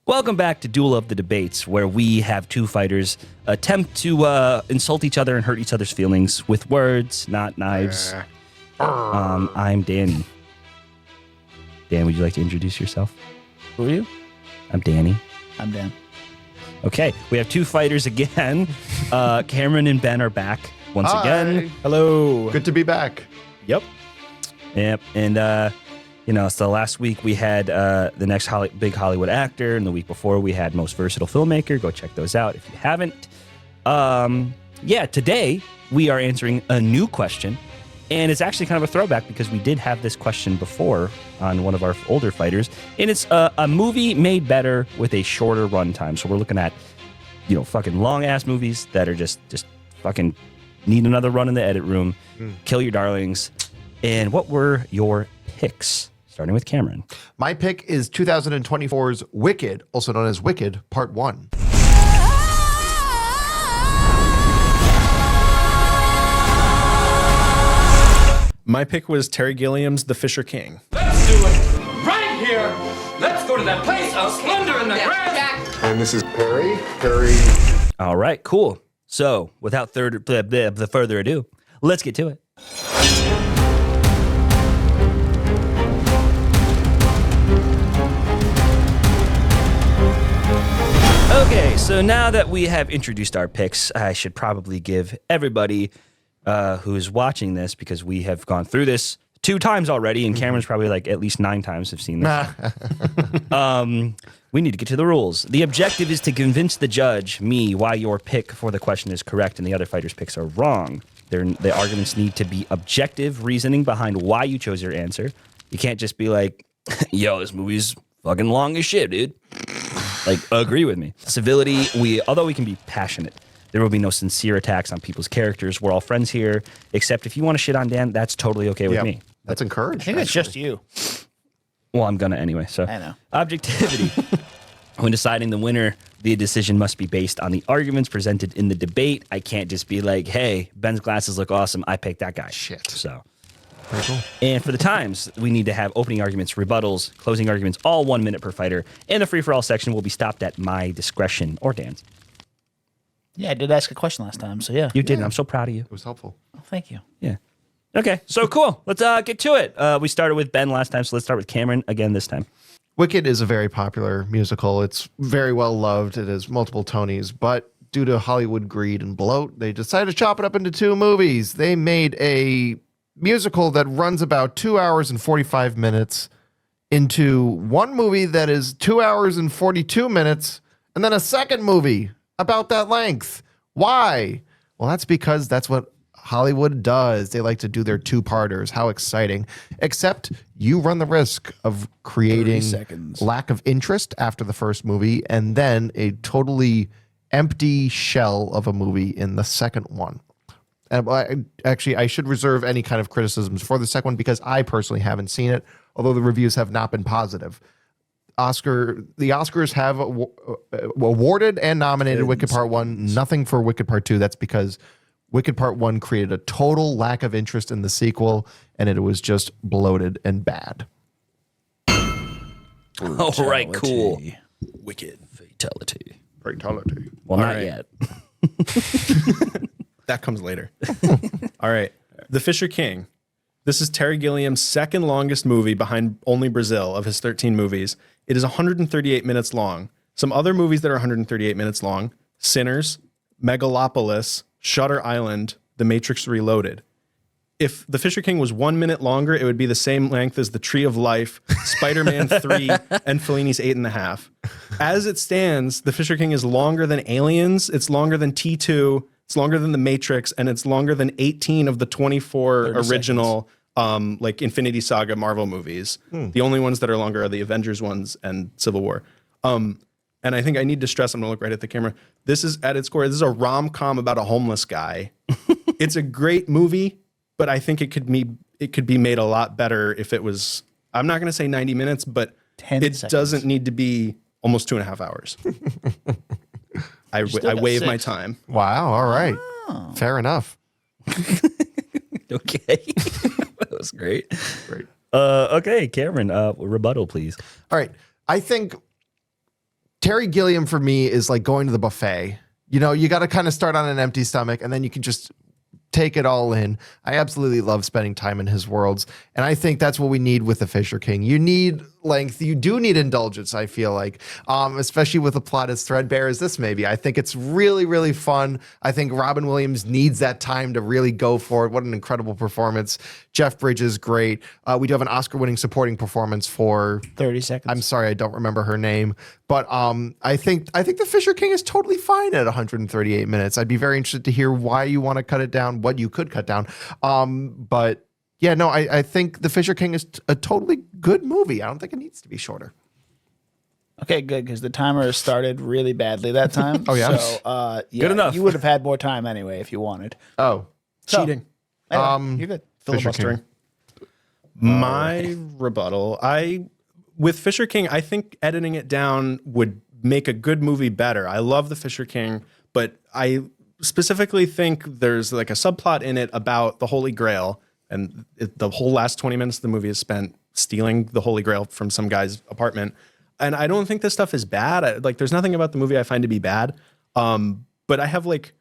Welcome back to Duel of the Debates, where we have two fighters attempt to insult each other and hurt each other's feelings with words, not knives. I'm Danny. Dan, would you like to introduce yourself? Who are you? I'm Danny. I'm Dan. Okay, we have two fighters again. Cameron and Ben are back once again. Hello. Good to be back. Yep. Yep, and so last week we had the next big Hollywood actor, and the week before we had most versatile filmmaker. Go check those out if you haven't. Today we are answering a new question, and it's actually kind of a throwback because we did have this question before on one of our older fighters, and it's a movie made better with a shorter runtime. So we're looking at, fucking long ass movies that are just fucking need another run in the edit room, kill your darlings. And what were your picks? Starting with Cameron. My pick is 2024's Wicked, also known as Wicked, Part 1. My pick was Terry Gilliam's The Fisher King. Let's do it right here. Let's go to that place of splendor in the grass. And this is Perry. All right, cool. So without further ado, let's get to it. Okay, so now that we have introduced our picks, I should probably give everybody who's watching this, because we have gone through this 2 times already, and Cameron's probably like at least 9 times have seen this. We need to get to the rules. The objective is to convince the judge, me, why your pick for the question is correct and the other fighters' picks are wrong. The arguments need to be objective reasoning behind why you chose your answer. You can't just be like, yo, this movie's fucking long as shit, dude. Like, agree with me. Civility, although we can be passionate, there will be no sincere attacks on people's characters. We're all friends here, except if you want to shit on Dan, that's totally okay with me. That's encouraged. I think it's just you. Well, I'm gonna anyway, so. I know. Objectivity. When deciding the winner, the decision must be based on the arguments presented in the debate. I can't just be like, hey, Ben's glasses look awesome, I picked that guy. Shit. So. Very cool. And for the times, we need to have opening arguments, rebuttals, closing arguments, all 1 minute per fighter. And the free-for-all section will be stopped at my discretion, or Dan's. Yeah, I did ask a question last time, so yeah. You did, and I'm so proud of you. It was helpful. Oh, thank you. Yeah. Okay, so cool. Let's get to it. We started with Ben last time, so let's start with Cameron again this time. Wicked is a very popular musical. It's very well loved. It has multiple Tonys, but due to Hollywood greed and bloat, they decided to chop it up into 2 movies. They made a musical that runs about 2 hours and 45 minutes into one movie that is 2 hours and 42 minutes, and then a second movie about that length. Why? Well, that's because that's what Hollywood does. They like to do their 2-parters. How exciting. Except you run the risk of creating lack of interest after the first movie and then a totally empty shell of a movie in the second one. And I should reserve any kind of criticisms for the second one because I personally haven't seen it, although the reviews have not been positive. The Oscars have awarded and nominated Wicked Part 1. Nothing for Wicked Part 2. That's because Wicked Part 1 created a total lack of interest in the sequel, and it was just bloated and bad. All right, cool. Wicked. Fatality. Well, not right. yet. That comes later. All right. The Fisher King. This is Terry Gilliam's second longest movie behind only Brazil of his 13 movies. It is 138 minutes long. Some other movies that are 138 minutes long: Sinners, Megalopolis, Shutter Island, The Matrix Reloaded. If The Fisher King was 1 minute longer, it would be the same length as The Tree of Life, Spider-Man 3, and Fellini's 8.5. As it stands, The Fisher King is longer than Aliens, it's longer than T2, it's longer than The Matrix, and it's longer than 18 of the 24 original Infinity Saga Marvel movies. The only ones that are longer are the Avengers ones and Civil War. And I think I need to stress, I'm going to look right at the camera, this is at its core, this is a rom-com about a homeless guy. It's a great movie, but I think it could be made a lot better if it was, I'm not going to say 90 minutes, but it doesn't need to be almost 2.5 hours. I waive my time. Wow. All right. Oh. Fair enough. Okay. That was great. Great. Okay, Cameron, rebuttal, please. All right. I think Terry Gilliam for me is like going to the buffet. You know, you got to kind of start on an empty stomach and then you can just take it all in. I absolutely love spending time in his worlds. And I think that's what we need with The Fisher King. You need length. You do need indulgence, I feel like, especially with a plot as threadbare as this maybe. I think it's really, really fun. I think Robin Williams needs that time to really go for it. What an incredible performance. Jeff Bridges, great. We do have an Oscar-winning supporting performance for 30 seconds. I'm sorry, I don't remember her name, but I think The Fisher King is totally fine at 138 minutes. I'd be very interested to hear why you want to cut it down, what you could cut down. But yeah, no, I think The Fisher King is a totally good movie. I don't think it needs to be shorter. Okay, good, because the timer started really badly that time. Oh, yeah? So, Good enough. You would have had more time anyway if you wanted. Oh, So, Cheating. anyway, you're good. Fisher Filibustering. King. My rebuttal, with Fisher King, I think editing it down would make a good movie better. I love The Fisher King, but I specifically think there's like a subplot in it about the Holy Grail, and the whole last 20 minutes of the movie is spent stealing the Holy Grail from some guy's apartment. And I don't think this stuff is bad. There's nothing about the movie I find to be bad. But I have like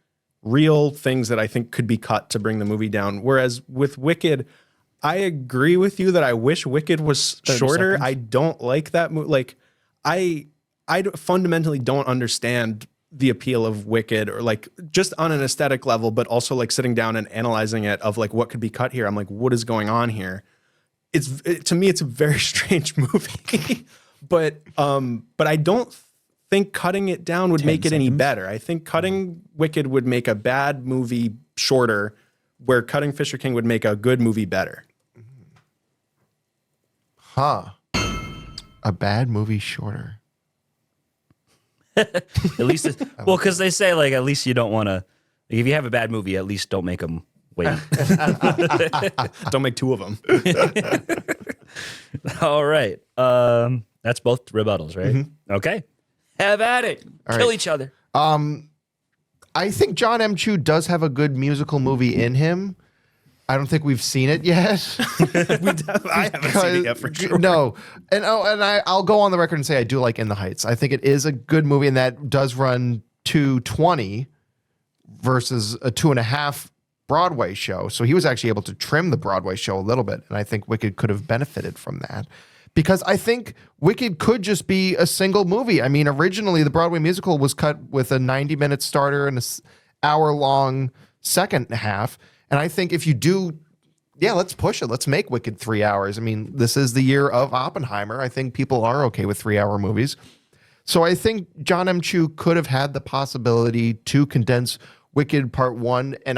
real things that I think could be cut to bring the movie down. Whereas with Wicked, I agree with you that I wish Wicked was 30 shorter. seconds. I don't like that movie. Like I fundamentally don't understand the appeal of Wicked, or like just on an aesthetic level, but also like sitting down and analyzing it of like what could be cut here. I'm like, what is going on here? To me, it's a very strange movie, but I don't think cutting it down would make it any better. I think cutting Wicked would make a bad movie shorter, where cutting Fisher King would make a good movie better. Huh. A bad movie shorter. At least, well, because they say like at least you don't want to. If you have a bad movie, at least don't make them wait. Don't make two of them. All right, that's both rebuttals, right? Okay, have at it. Kill each other. I think John M. Chu does have a good musical movie in him. I don't think we've seen it yet. I haven't seen it yet for sure. No, and I'll go on the record and say I do like In the Heights. I think it is a good movie, and that does run 220 versus a 2.5 Broadway show. So he was actually able to trim the Broadway show a little bit, and I think Wicked could have benefited from that. Because I think Wicked could just be a single movie. I mean, originally the Broadway musical was cut with a 90-minute starter and an hour-long second half. And I think if you do, let's push it. Let's make Wicked 3 hours. I mean, this is the year of Oppenheimer. I think people are okay with 3-hour movies. So I think John M. Chu could have had the possibility to condense Wicked Part 1, and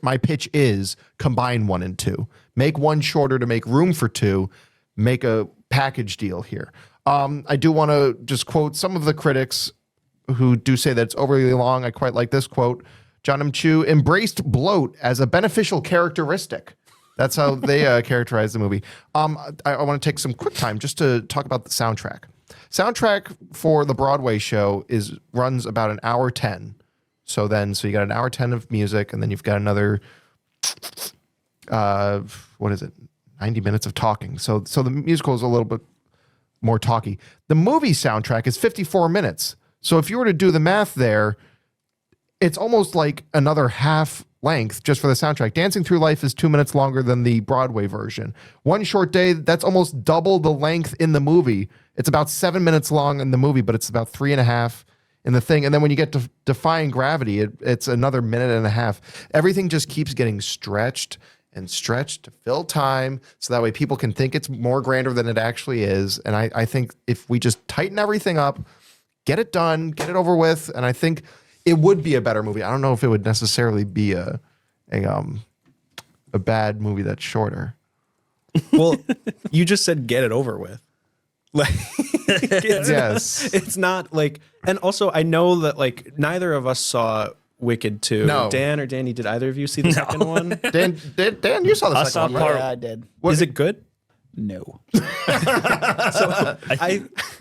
my pitch is combine 1 and 2. Make 1 shorter to make room for 2. Make a package deal here. I do want to just quote some of the critics who do say that it's overly long. I quite like this quote. John M. Chu embraced bloat as a beneficial characteristic. That's how they characterize the movie. I want to take some quick time just to talk about the soundtrack. Soundtrack for the Broadway show runs about an hour 10. So you got an hour 10 of music, and then you've got another, 90 minutes of talking. So the musical is a little bit more talky. The movie soundtrack is 54 minutes. So if you were to do the math there, it's almost like another half length just for the soundtrack. Dancing Through Life is 2 minutes longer than the Broadway version. One Short Day, that's almost double the length in the movie. It's about 7 minutes long in the movie, but it's about 3.5 in the thing. And then when you get to Defying Gravity, it's another minute and a half. Everything just keeps getting stretched and stretched to fill time, so that way people can think it's more grander than it actually is. And I think if we just tighten everything up, get it done, get it over with, and I think it would be a better movie. I don't know if it would necessarily be a bad movie that's shorter. Well, you just said get it over with. Like, Yes. it's not like, and also I know that like neither of us saw Wicked 2. No. Dan or Danny, did either of you see the second one? Dan, you saw the I second saw one, right? part- Yeah, I did. Is it good? No. Well,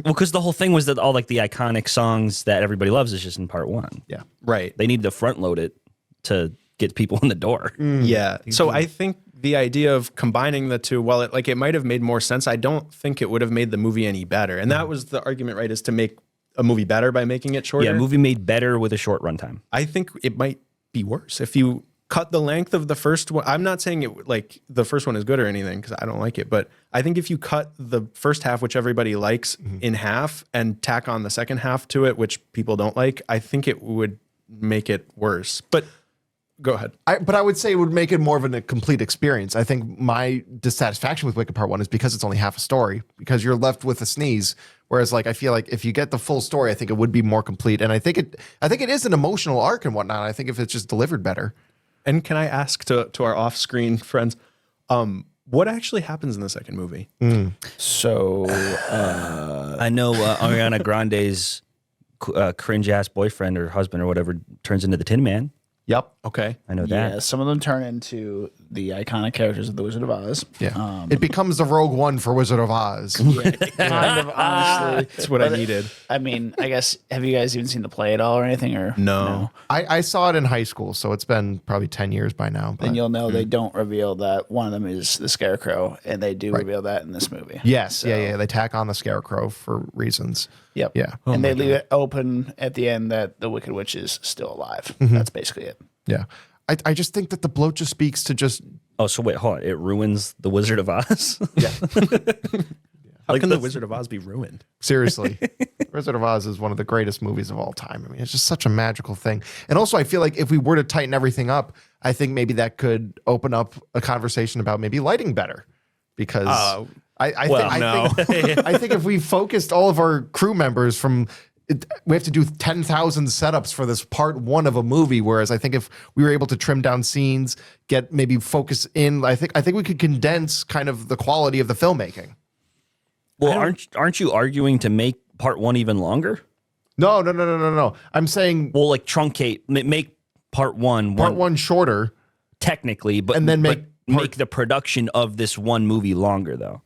because the whole thing was that all like the iconic songs that everybody loves is just in part 1. Yeah. Right. They need to front load it to get people in the door. Yeah. So I think the idea of combining the two, while it might have made more sense, I don't think it would have made the movie any better. And that was the argument, right? Is to make a movie better by making it shorter. Yeah, movie made better with a short runtime. I think it might be worse if you cut the length of the first one. I'm not saying it like the first one is good or anything because I don't like it, but I think if you cut the first half, which everybody likes, in half and tack on the second half to it, which people don't like, I think it would make it worse. But go ahead. But I would say it would make it more of a complete experience. I think my dissatisfaction with Wicked Part 1 is because it's only half a story, because you're left with a sneeze. Whereas, like, I feel like if you get the full story, I think it would be more complete. And I think it is an emotional arc and whatnot. I think if it's just delivered better. And can I ask to our off-screen friends, what actually happens in the second movie? So I know Ariana Grande's cringe-ass boyfriend or husband or whatever turns into the Tin Man. Yep. Okay. I know that. yeah, some of them turn into the iconic characters of the Wizard of Oz. Yeah. It becomes the Rogue One for Wizard of Oz. Yeah, kind of, honestly. That's what I needed. I mean, I guess, have you guys even seen the play at all or anything? Or No. I saw it in high school, so it's been probably 10 years by now. But Then you'll know they don't reveal that one of them is the Scarecrow, and they do reveal that in this movie. yes, yeah. They tack on the Scarecrow for reasons. Yep. Yeah. And they leave it open at the end that the Wicked Witch is still alive. That's basically it. Yeah. I just think that the bloat just speaks to just Oh, so wait, hold on. It ruins the Wizard of Oz? How can the Wizard of Oz be ruined? seriously. Wizard of Oz is one of the greatest movies of all time. I mean, it's just such a magical thing. And also, I feel like if we were to tighten everything up, I think maybe that could open up a conversation about maybe lighting better. Because I think if we focused all of our crew members from we have to do 10,000 setups for this part one of a movie. Whereas I think if we were able to trim down scenes, get maybe focus in, I think we could condense kind of the quality of the filmmaking. Well, aren't you arguing to make part one even longer? No. I'm saying Well, like truncate, make part one shorter. technically, but And then make the production of this one movie longer though,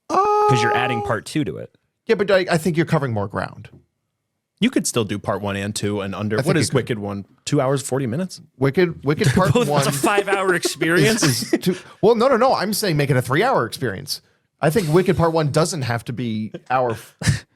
because you're adding part two to it. Yeah, but I think you're covering more ground. You could still do part 1 and 2 and under. What think is you could. Wicked 1? 2 hours, 40 minutes? Wicked part Both, one. it's a 5-hour experience. Well, no. I'm saying make it a 3-hour experience. I think Wicked Part 1 doesn't have to be hour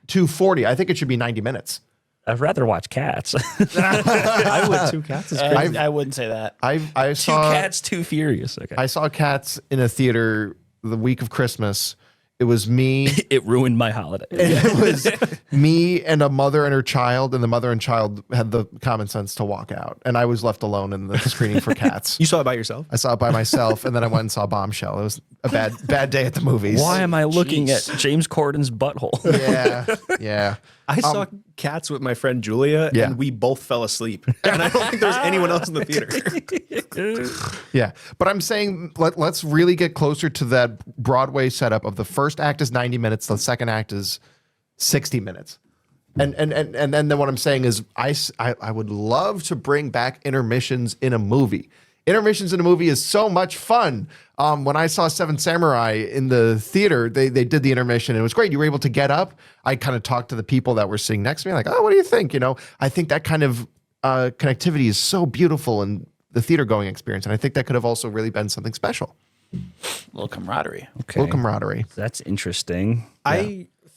240. I think it should be 90 minutes. I'd rather watch Cats. I would too. Cats is great. I wouldn't say that. I Two saw Cats, Too Furious. Okay, I saw Cats in a theater the week of Christmas. It was me. it ruined my holiday. It was me and a mother and her child, and the mother and child had the common sense to walk out, and I was left alone in the screening for Cats. You saw it by yourself? I saw it by myself, and then I went and saw Bombshell. It was a bad day at the movies. Why am I looking at James Corden's butthole? Yeah. I saw Cats with my friend Julia, Yeah. and we both fell asleep. And I don't think there was anyone else in the theater. Yeah, but I'm saying let's really get closer to that Broadway setup of the first act is 90 minutes, the second act is 60 minutes. And then what I'm saying is I would love to bring back intermissions in a movie. Intermissions in a movie is so much fun. When I saw Seven Samurai in the theater, they did the intermission. And it was great. You were able to get up. I kind of talked to the people that were sitting next to me, like, oh, what do you think? You know, I think that kind of connectivity is so beautiful in the theater going experience. And I think that could have also really been something special. A little camaraderie. Okay, Little camaraderie. that's interesting.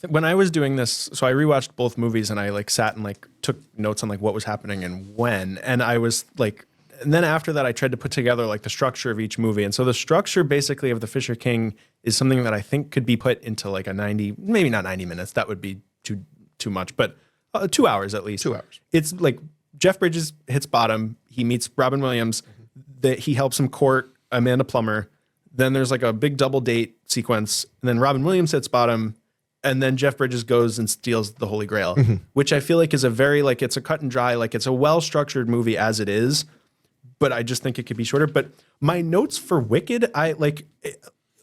When I was doing this, so I rewatched both movies and I like sat and like took notes on like what was happening and when. And I was like, and then after that, I tried to put together like the structure of each movie. And so the structure basically of The Fisher King is something that I think could be put into like a 90, maybe not 90 minutes. That would be too much, but 2 hours at least. 2 hours. It's like Jeff Bridges hits bottom. He meets Robin Williams. That he helps him court Amanda Plummer. Then there's like a big double date sequence. And then Robin Williams hits bottom. And then Jeff Bridges goes and steals the Holy Grail, which I feel like is a very, like, it's a cut and dry, like it's a well-structured movie as it is. But I just think it could be shorter. But my notes for Wicked, I like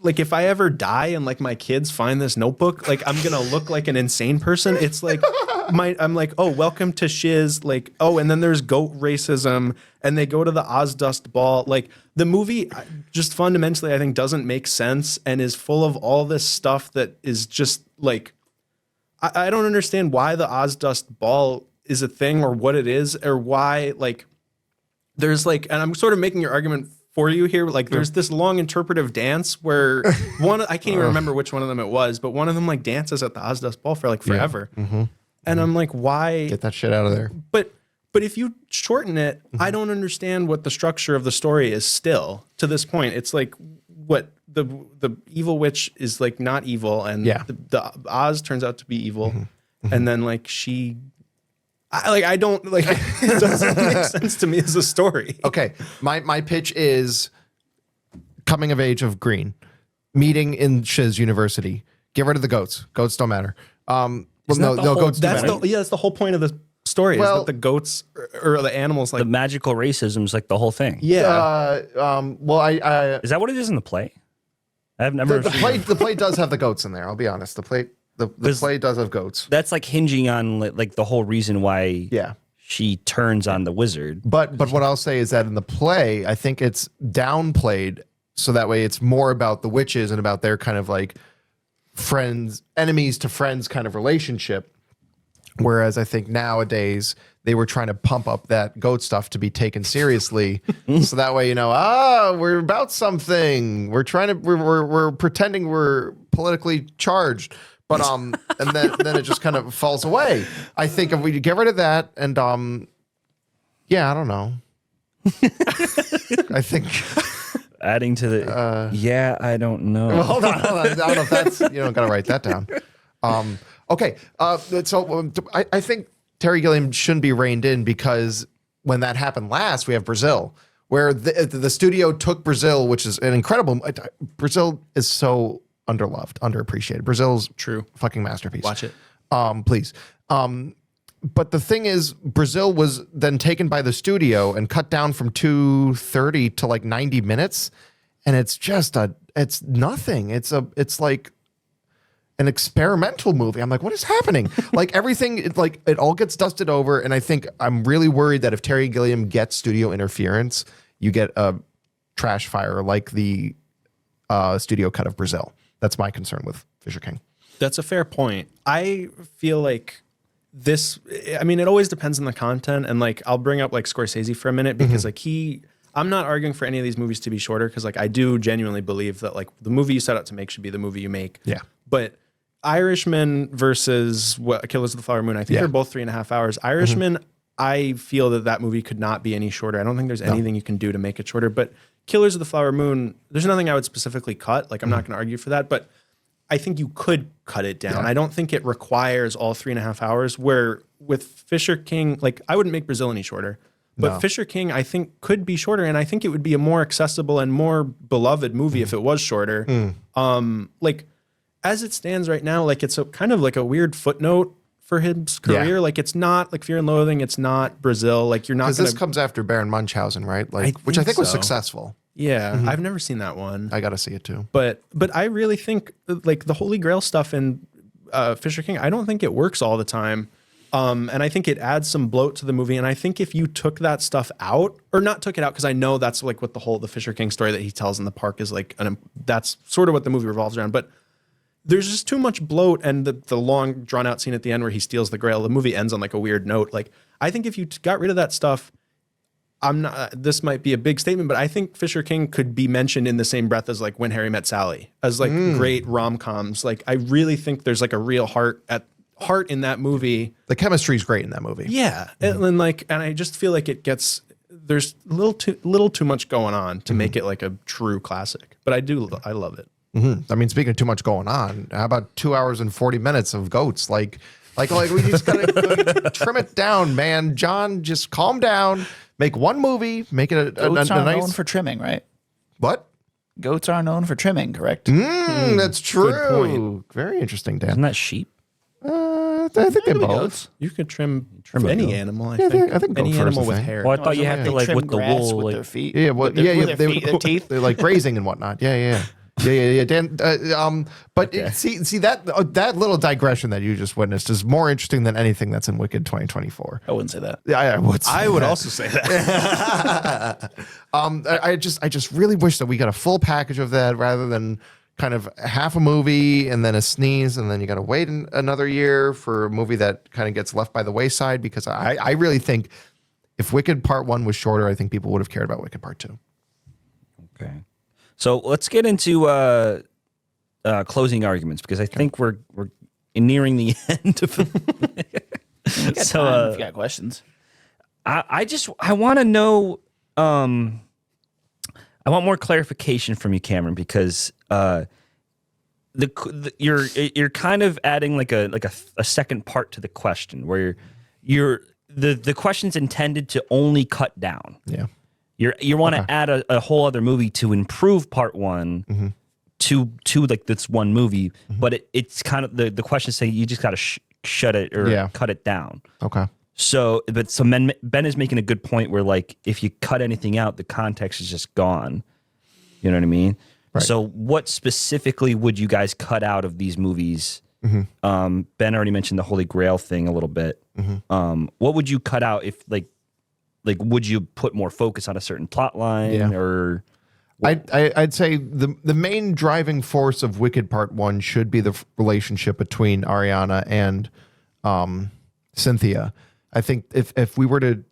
if I ever die and like my kids find this notebook, like I'm gonna look like an insane person. It's like I'm like, oh, welcome to Shiz. Like, oh, and then there's goat racism, and they go to the Ozdust Ball. Like the movie, just fundamentally, I think doesn't make sense and is full of all this stuff that is just like, I don't understand why the Ozdust Ball is a thing or what it is or why like. There's like, and I'm sort of making your argument for you here. Like, there's this long interpretive dance where I can't even remember which one of them it was, but one of them like dances at the Ozdust Ball for like forever. And I'm like, why? Get that shit out of there. But if you shorten it, I don't understand what the structure of the story is still to this point. It's like what the evil witch is like not evil, and the Oz turns out to be evil, and then like I don't like it doesn't make sense to me as a story. Okay, my pitch is coming of age of Green, meeting in Shiz University. Get rid of the goats. Goats don't matter. Goats do matter. That's the whole point of the story, is that the goats or the animals like the magical racism is like the whole thing. Yeah. Is that what it is in the play? I've never the play does have the goats in there. I'll be honest. The play does have goats. That's like hinging on like the whole reason why she turns on the wizard. But what I'll say is that in the play, I think it's downplayed, so that way it's more about the witches and about their kind of like enemies to friends kind of relationship. Whereas I think nowadays they were trying to pump up that goat stuff to be taken seriously. So that way, we're about something. We're pretending we're politically charged. But and then it just kind of falls away. I think if we get rid of that and I don't know. I think adding to the I don't know. Well, hold on. I don't know if that's gotta write that down. Okay, so I think Terry Gilliam shouldn't be reined in, because when that happened last, we have Brazil, where the studio took Brazil, which is an incredible. Brazil is so underloved, underappreciated. Brazil's true fucking masterpiece. Watch it, please. But the thing is, Brazil was then taken by the studio and cut down from 230 to like 90 minutes, and it's just it's nothing. It's like an experimental movie. I'm like, what is happening? Like everything, it all gets dusted over. And I think I'm really worried that if Terry Gilliam gets studio interference, you get a trash fire like the studio cut of Brazil. That's my concern with Fisher King. That's a fair point. I feel like it always depends on the content. And like, I'll bring up like Scorsese for a minute, because I'm not arguing for any of these movies to be shorter, because like I do genuinely believe that like the movie you set out to make should be the movie you make. Yeah. But Irishman versus Killers of the Flower Moon, I think they're both 3.5 hours. Irishman, I feel that movie could not be any shorter. I don't think there's anything you can do to make it shorter. But Killers of the Flower Moon, there's nothing I would specifically cut. Like I'm not going to argue for that, but I think you could cut it down. I don't think it requires all 3.5 hours. Where with Fisher King, like I wouldn't make Brazil any shorter. But Fisher King, I think, could be shorter, and I think it would be a more accessible and more beloved movie if it was shorter. Like, as it stands right now, like it's kind of like a weird footnote for his career. Like it's not like Fear and Loathing, it's not Brazil. Like you're not. Because this comes after Baron Munchausen, right? Like, which I think was successful. Yeah, I've never seen that one. I got to see it too. But I really think like the Holy Grail stuff in Fisher King, I don't think it works all the time. And I think it adds some bloat to the movie. And I think if you took that stuff out, or not took it out, because I know that's like what the Fisher King story that he tells in the park is like, that's sort of what the movie revolves around. But there's just too much bloat, and the long drawn out scene at the end where he steals the Grail, the movie ends on like a weird note. Like I think if you got rid of that stuff, this might be a big statement, but I think Fisher King could be mentioned in the same breath as like When Harry Met Sally, as like great rom-coms. Like I really think there's like a real heart in that movie. The chemistry is great in that movie. Yeah. And I just feel like there's a little too much going on to make it like a true classic, but I love it. I mean, speaking of too much going on, how about 2 hours and 40 minutes of goats? Like we just gotta trim it down, man. John, just calm down. Make one movie. Make it a Goats are nice. known for trimming, right? What? Goats are known for trimming, correct? That's true. Good point. Very interesting, Dan. Isn't that sheep? I think they both. You could trim a any goat. animal. I Yeah, think I think any goat first, animal I with think. hair. Well, I thought you have to They like trim with the grass wool, with like their feet. Yeah, with their feet, their teeth. They're like grazing and whatnot. Yeah. Dan, see that little digression that you just witnessed is more interesting than anything that's in Wicked 2024. I wouldn't say that. Yeah, I would. I would also say that. I just really wish that we got a full package of that rather than kind of half a movie and then a sneeze and then you got to wait another year for a movie that kind of gets left by the wayside. Because I really think if Wicked Part 1 was shorter, I think people would have cared about Wicked Part 2. Okay. So let's get into closing arguments, because I think we're nearing the end of Got So, time if you got questions. I want to know. I want more clarification from you, Cameron, because you're kind of adding like a second part to the question where the question's intended to only cut down. Yeah. You want to add a whole other movie to improve part one to like this one movie, but it's kind of the question is saying you just got to shut it or cut it down. Okay. So Ben is making a good point where like if you cut anything out, the context is just gone. You know what I mean? Right. So what specifically would you guys cut out of these movies? Ben already mentioned the Holy Grail thing a little bit. What would you cut out if like would you put more focus on a certain plot line or? I'd say the main driving force of Wicked Part 1 should be the relationship between Ariana and Cynthia. I think if we were to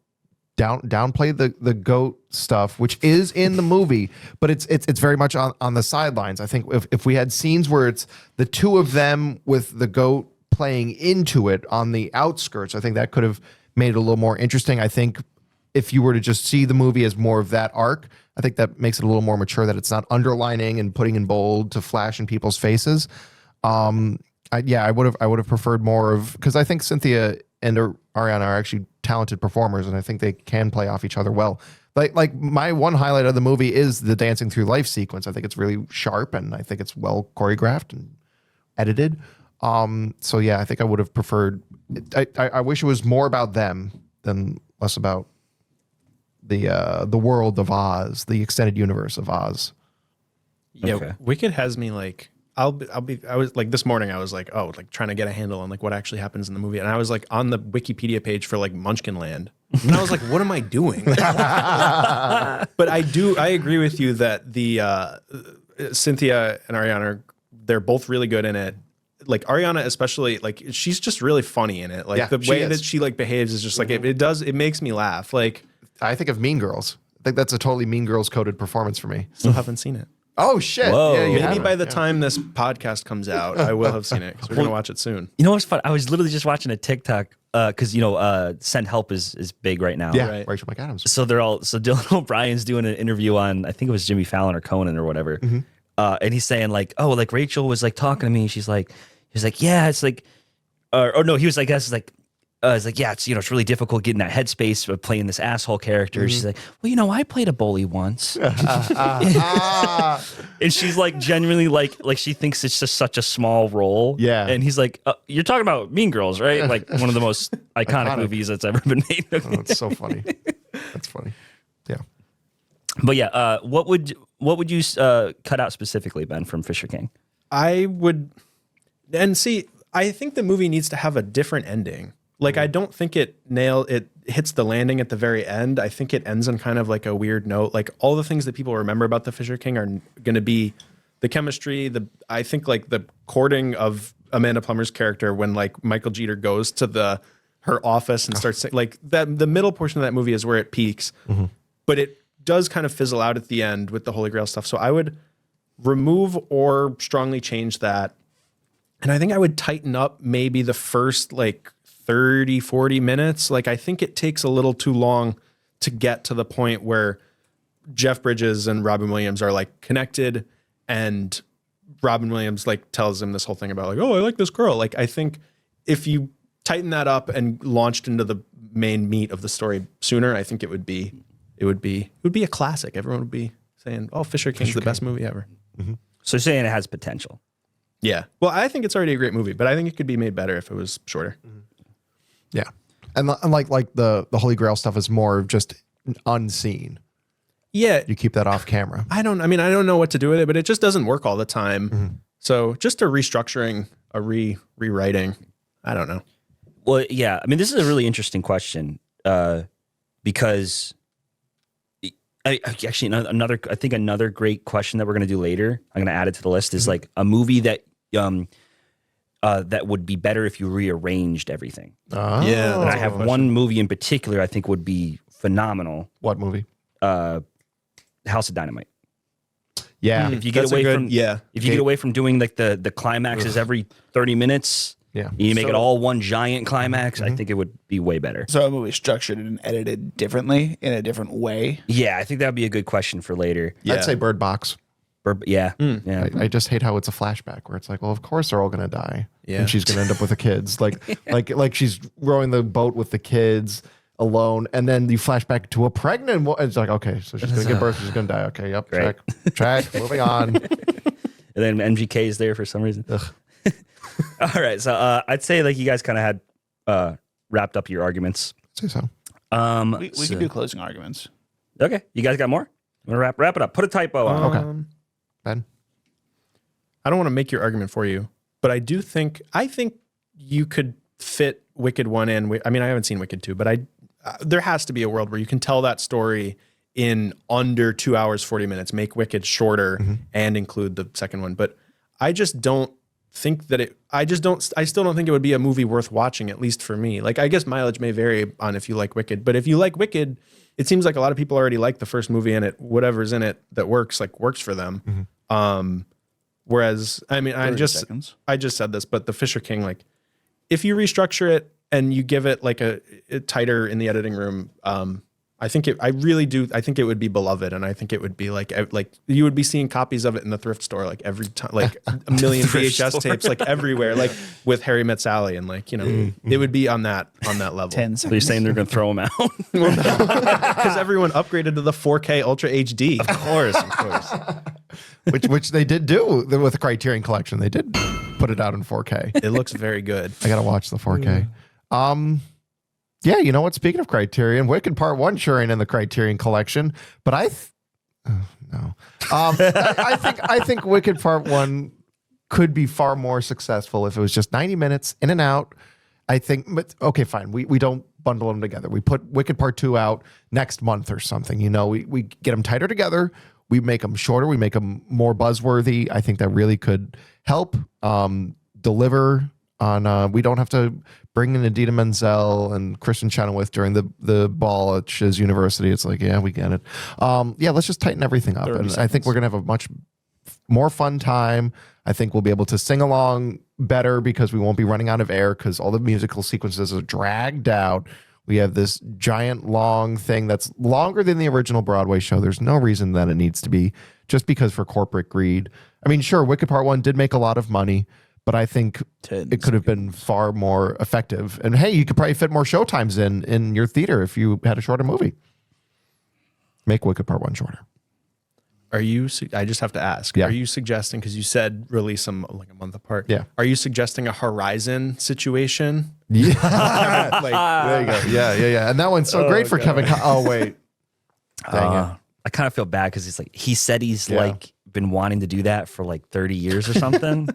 downplay the goat stuff, which is in the movie, but it's very much on the sidelines. I think if we had scenes where it's the two of them with the goat playing into it on the outskirts, I think that could have made it a little more interesting. I think if you were to just see the movie as more of that arc, I think that makes it a little more mature, that it's not underlining and putting in bold to flash in people's faces. I would have preferred more of, because I think Cynthia and Ariana are actually talented performers, and I think they can play off each other well. Like my one highlight of the movie is the dancing through life sequence. I think it's really sharp, and I think it's well choreographed and edited. So yeah, I think I would have preferred. I wish it was more about them than less about the world of Oz, the extended universe of Oz. Yeah, Okay. Wicked has me like I was like this morning I was like, oh, like trying to get a handle on like what actually happens in the movie, and I was like on the Wikipedia page for like Munchkinland, and I was like, what am I doing? But I agree with you that the Cynthia and Ariana, they're both really good in it. Like Ariana especially, like she's just really funny in it. Like Yeah, the way that she like behaves is just like it makes me laugh. Like I think of Mean Girls. I think that's a totally Mean Girls coded performance for me. still haven't seen it. Oh shit! Whoa. Yeah, you Maybe haven't. by the time this podcast comes out, I will have seen it because we're gonna watch it soon. You know what's fun? I was literally just watching a TikTok because Send Help is big right now. Yeah, Right. Rachel McAdams. So Dylan O'Brien's doing an interview on, I think it was Jimmy Fallon or Conan or whatever, and he's saying like, oh, like Rachel was like talking to me. He was like, yeah, it's like, or no, he was like, it's like, yeah, it's it's really difficult getting that headspace of playing this asshole character. She's like, well, I played a bully once, and she's like genuinely like she thinks it's just such a small role. Yeah. And he's like, you're talking about Mean Girls, right? Like one of the most iconic movies that's ever been made. Oh, that's so funny. That's funny. Yeah. But yeah, what would you cut out specifically, Ben, from Fisher King? I would, and see, I think the movie needs to have a different ending. Like, I don't think it hits the landing at the very end. I think it ends on kind of like a weird note. Like all the things that people remember about the Fisher King are going to be the chemistry, I think like the courting of Amanda Plummer's character when like Michael Jeter goes to her office and starts like that. The middle portion of that movie is where it peaks, but it does kind of fizzle out at the end with the Holy Grail stuff. So I would remove or strongly change that. And I think I would tighten up maybe the first like 30, 40 minutes. Like I think it takes a little too long to get to the point where Jeff Bridges and Robin Williams are like connected, and Robin Williams like tells him this whole thing about like, oh, I like this girl. Like I think if you tighten that up and launched into the main meat of the story sooner, I think it would be a classic. Everyone would be saying, oh, Fisher King's the best movie ever. So you're saying it has potential. Yeah. Well, I think it's already a great movie, but I think it could be made better if it was shorter. Yeah. And like the Holy Grail stuff is more of just unseen. Yeah. You keep that off camera. I don't know what to do with it, but it just doesn't work all the time. So just a restructuring, a rewriting. I don't know. Well, yeah. I mean, this is a really interesting question because another great question that we're going to do later, I'm going to add it to the list, is like a movie that that would be better if you rearranged everything. Oh. Yeah. And I have one movie in particular I think would be phenomenal. What movie? House of Dynamite. Yeah. If you get away from yeah. if you get away from doing like the climaxes every 30 minutes Yeah. You make it all one giant climax. I think it would be way better. So a movie structured and edited differently in a different way. Yeah, I think that would be a good question for later. Yeah. I'd say Bird Box. Yeah, yeah. I just hate how it's a flashback where it's like, well, of course they're all gonna die, Yeah. and she's gonna end up with the kids, like she's rowing the boat with the kids alone, and then you flash back to a pregnant woman. It's like, okay, so she's gonna give birth, she's gonna die. Okay, yep, Great. check, moving on. And then MGK is there for some reason. All right, so I'd say like you guys kind of had wrapped up your arguments. Say so. We could do closing arguments. Okay, you guys got more? I'm gonna wrap it up. Put a typo on. Okay, Ben. I don't want to make your argument for you, but I think you could fit Wicked 1 in. I mean, I haven't seen Wicked 2, but there has to be a world where you can tell that story in under 2 hours, 40 minutes, make Wicked shorter and include the second one. But I just don't think that I still don't think it would be a movie worth watching, at least for me. Like, I guess mileage may vary on if you like Wicked, but if you like Wicked, it seems like a lot of people already like the first movie and whatever's in it that works for them. Whereas, I mean, I just said this, but the Fisher King, like, if you restructure it and you give it like a tighter in the editing room, I think it would be beloved, and I think it would be like you would be seeing copies of it in the thrift store like every time, like a million VHS tapes like everywhere, like with Harry Met Sally, and like, you know, it would be on that level. 10 So you're saying they're gonna throw them out? Because everyone upgraded to the 4K Ultra HD. Of course. which they did do with the Criterion Collection. They did put it out in 4K. It looks very good. I gotta watch the 4K. Yeah, you know what? Speaking of Criterion, Wicked Part 1 sure ain't in the Criterion Collection, but no. I think Wicked Part 1 could be far more successful if it was just 90 minutes in and out. I think, but okay, fine. We don't bundle them together. We put Wicked Part 2 out next month or something. You know, we get them tighter together. We make them shorter. We make them more buzzworthy. I think that really could help deliver on. We don't have to bring in Idina Menzel and Kristen Chenoweth during the ball at Shiz University. It's like, yeah, we get it. Yeah, let's just tighten everything up. And I think we're going to have a much more fun time. I think we'll be able to sing along better because we won't be running out of air because all the musical sequences are dragged out. We have this giant long thing that's longer than the original Broadway show. There's no reason that it needs to be, just because for corporate greed. I mean, sure, Wicked Part 1 did make a lot of money, but I think it could have been far more effective. And hey, you could probably fit more showtimes in your theater if you had a shorter movie. Make Wicked Part 1 shorter. Are you? I just have to ask. Yeah. Are you suggesting, because you said release them like a month apart? Yeah. Are you suggesting a Horizon situation? Yeah. Like, There you go. Yeah. And that one's so great for Kevin. Oh, wait. Dang it. I kind of feel bad because he said he's Yeah. like been wanting to do that for like 30 years or something.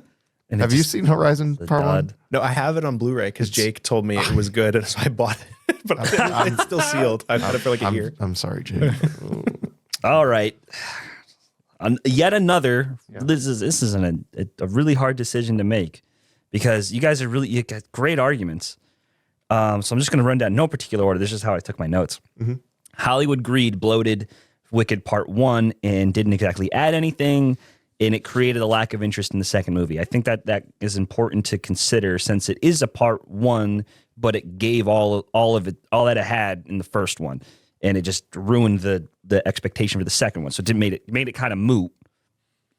And Have you seen Horizon the Part 1? dud. no, I have it on Blu-ray because Jake told me it was good, and so I bought it. But it's still sealed. I've had it for like a year. I'm sorry, Jake. All right. Yet another. Yeah. This is a really hard decision to make because you guys you got great arguments. So I'm just going to run down no particular order. This is how I took my notes. Hollywood greed bloated Wicked Part 1 and didn't exactly add anything, and it created a lack of interest in the second movie. I think that is important to consider since it is a Part 1, but it gave all that it had in the first one. And it just ruined the expectation for the second one. So it made it kind of moot,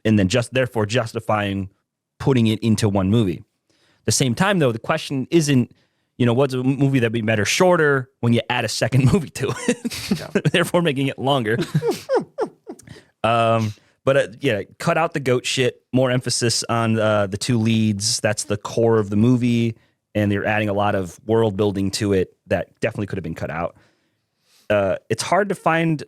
and then therefore justifying putting it into one movie. At the same time, though, the question isn't, what's a movie that'd be better shorter when you add a second movie to it, therefore making it longer. But cut out the goat shit. More emphasis on the two leads. That's the core of the movie, and they're adding a lot of world building to it that definitely could have been cut out. It's hard to find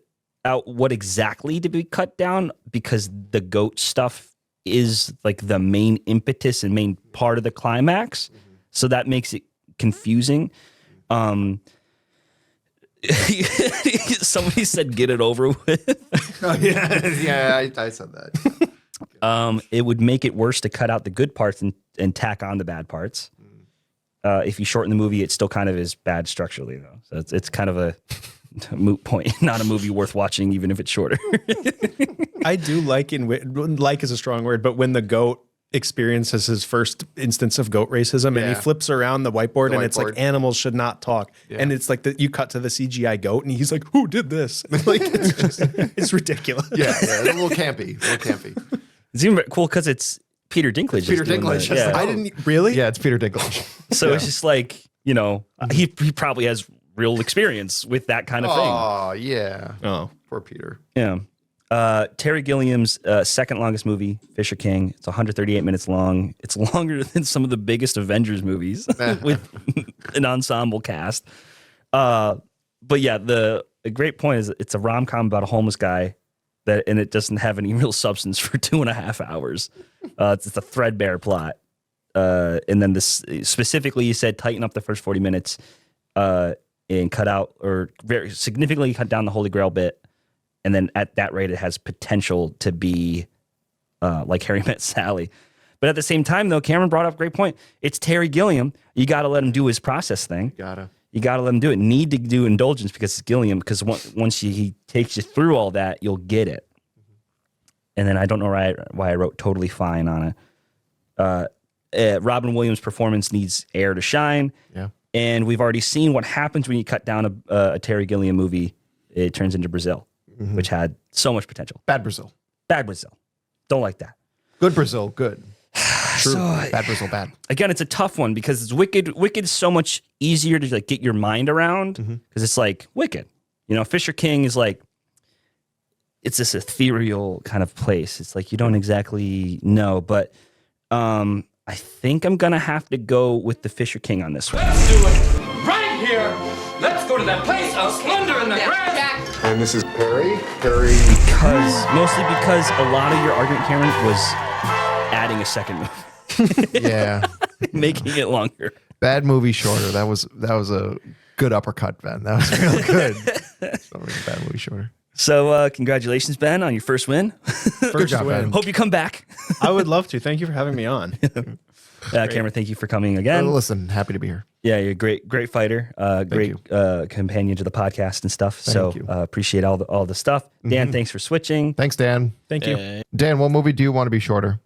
out what exactly to be cut down because the goat stuff is like the main impetus and main part of the climax. So that makes it confusing. Somebody said get it over with. Oh, yeah, I said that. It would make it worse to cut out the good parts and tack on the bad parts. If you shorten the movie, it still kind of is bad structurally, though. So it's kind of a moot point, not a movie worth watching, even if it's shorter. I do like like is a strong word, but when the goat experiences his first instance of goat racism, and he flips around the whiteboard, and it's like animals should not talk, and it's like you cut to the CGI goat, and he's like, "Who did this?" Like it's ridiculous. Yeah, a little campy. It's even cool because it's Peter Dinklage. Peter Dinklage. Yeah. I didn't really. Yeah, it's Peter Dinklage. So it's just like, he probably has real experience with that kind of thing. Oh, yeah. Oh, Poor Peter. Yeah. Terry Gilliam's second longest movie, Fisher King. It's 138 minutes long. It's longer than some of the biggest Avengers movies with an ensemble cast. But yeah, the great point is it's a rom-com about a homeless guy and it doesn't have any real substance for 2.5 hours. It's a threadbare plot. And then this specifically, you said tighten up the first 40 minutes and cut out or very significantly cut down the Holy Grail bit. And then at that rate, it has potential to be like Harry Met Sally. But at the same time, though, Cameron brought up a great point. It's Terry Gilliam. You got to let him do his process thing. You got to let him do it. Need to do indulgence because it's Gilliam. Because once he takes you through all that, you'll get it. And then I don't know why I wrote totally fine on it. Robin Williams' performance needs air to shine. Yeah. And we've already seen what happens when you cut down a Terry Gilliam movie. It turns into Brazil, which had so much potential. Bad Brazil. Bad Brazil. Don't like that. Good Brazil. Good. True. So, bad Brazil. Bad. Again, it's a tough one because it's Wicked. Wicked's so much easier to like get your mind around because it's like Wicked. Fisher King is like, it's this ethereal kind of place. It's like you don't exactly know, but I think I'm gonna have to go with the Fisher King on this one. Let's do it right here. Let's go to that place of splendor in the grass. And this is Perry. Mostly because a lot of your argument, Cameron, was adding a second movie. Yeah. Making it longer. Bad movie shorter. That was a good uppercut, Ben. That was real good. Bad movie shorter. So congratulations, Ben, on your first win. First job, win. Ben. Hope you come back. I would love to. Thank you for having me on. Cameron, thank you for coming again. Listen, happy to be here. Yeah, you're a great fighter, great companion to the podcast and stuff. Thank you. Appreciate all the stuff. Dan, thanks for switching. Thanks, Dan. Thank you. Dan, what movie do you want to be shorter?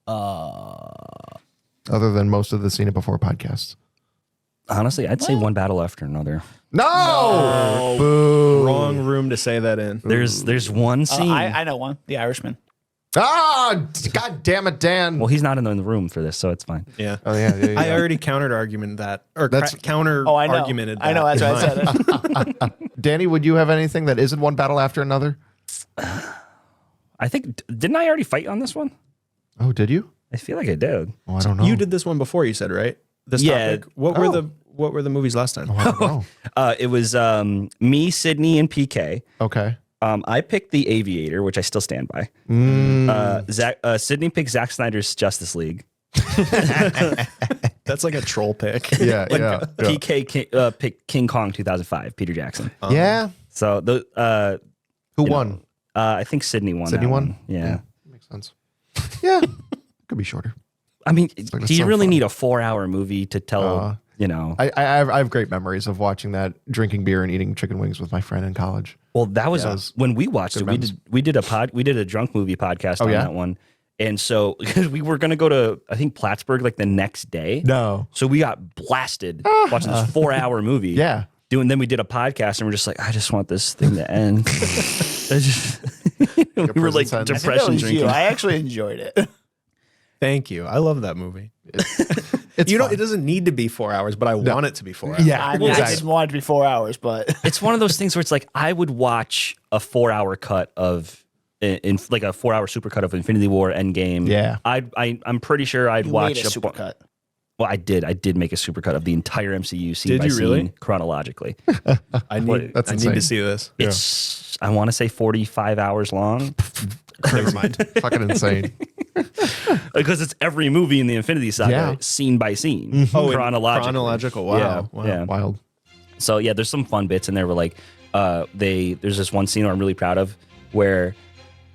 Other than most of the Seen It Before podcasts. Honestly, I'd say one battle after another. No! Boo. Wrong room to say that in. There's one scene. I know one. The Irishman. Ah, God damn it, Dan. Well, he's not in the room for this, so it's fine. Yeah. Oh, yeah. I already countered argument that, or That's- counter Oh, I know. argumented that. I know. That's why I said it. Danny, would you have anything that isn't one battle after another? I think, didn't I already fight on this one? Oh, did you? I feel like I did. Oh, I don't know. You did this one before, you said, right? This Yeah. topic. What were the movies last time? I don't know. It was me, Sydney, and PK. Okay. I picked The Aviator, which I still stand by. Sydney picked Zack Snyder's Justice League. That's like a troll pick. Yeah, yeah. PK picked King Kong 2005, Peter Jackson. Yeah. So Who won? I think Sydney won. Sydney that won? one. Yeah. Makes sense. Yeah. Could be shorter. I mean, like do you so really fun. need a 4-hour movie to tell? I have great memories of watching that, drinking beer and eating chicken wings with my friend in college. Well, that was when we watched it. memories. We did a drunk movie podcast on yeah? that one, and so because we were gonna go to I think Plattsburgh like the next day. No. So we got blasted watching this 4-hour movie. Yeah. Then we did a podcast and we're just like, I just want this thing to end. We were prison like sentence. I think that depression was drinking. you. I actually enjoyed it. Thank you. I love that movie. It's It fun. doesn't need to be 4 hours, but I want it to be 4 hours. Yeah. I mean, I exactly. didn't want it to be 4 hours, but It's one of those things where it's like I would watch a 4-hour cut of in like a 4-hour supercut of Infinity War Endgame. Yeah. I'm pretty sure I'd you watch made a supercut. Well, I did make a supercut of the entire MCU scene Did by you scene really? chronologically. I need That's to insane. see this. It's I want to say 45 hours long Never mind. Fucking insane. because it's every movie in the Infinity Saga Yeah. scene by scene, Oh, in chronological. Wow. Yeah, Wow. yeah. Wild. So yeah, there's some fun bits in there where like there's this one scene I'm really proud of where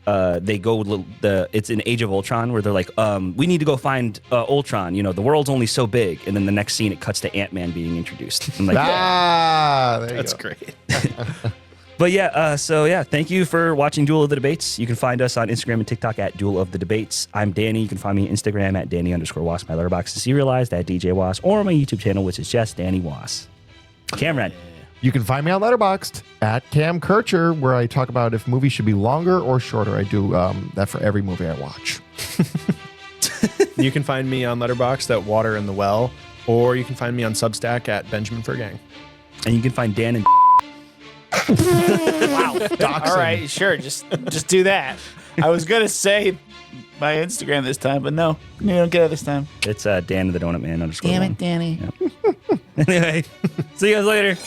they go it's in Age of Ultron where they're like we need to go find Ultron, the world's only so big, and then the next scene it cuts to Ant-Man being introduced. I'm like, There you That's go. great. But yeah, thank you for watching Duel of the Debates. You can find us on Instagram and TikTok at Duel of the Debates. I'm Danny. You can find me on Instagram at Danny_Was. My letterbox is serialized at DJ Was, or my YouTube channel, which is just Danny Was. Cameron. You can find me on Letterboxd at Cam Kircher, where I talk about if movies should be longer or shorter. I do that for every movie I watch. You can find me on Letterboxd at Water in the Well, or you can find me on Substack at Benjamin Furgang. And you can find Dan and Wow. All right, sure. Just do that. I was gonna say my Instagram this time, but no, you don't get it this time. it's Dan the Donut Man _1. Damn it, Danny. Anyway, see you guys later.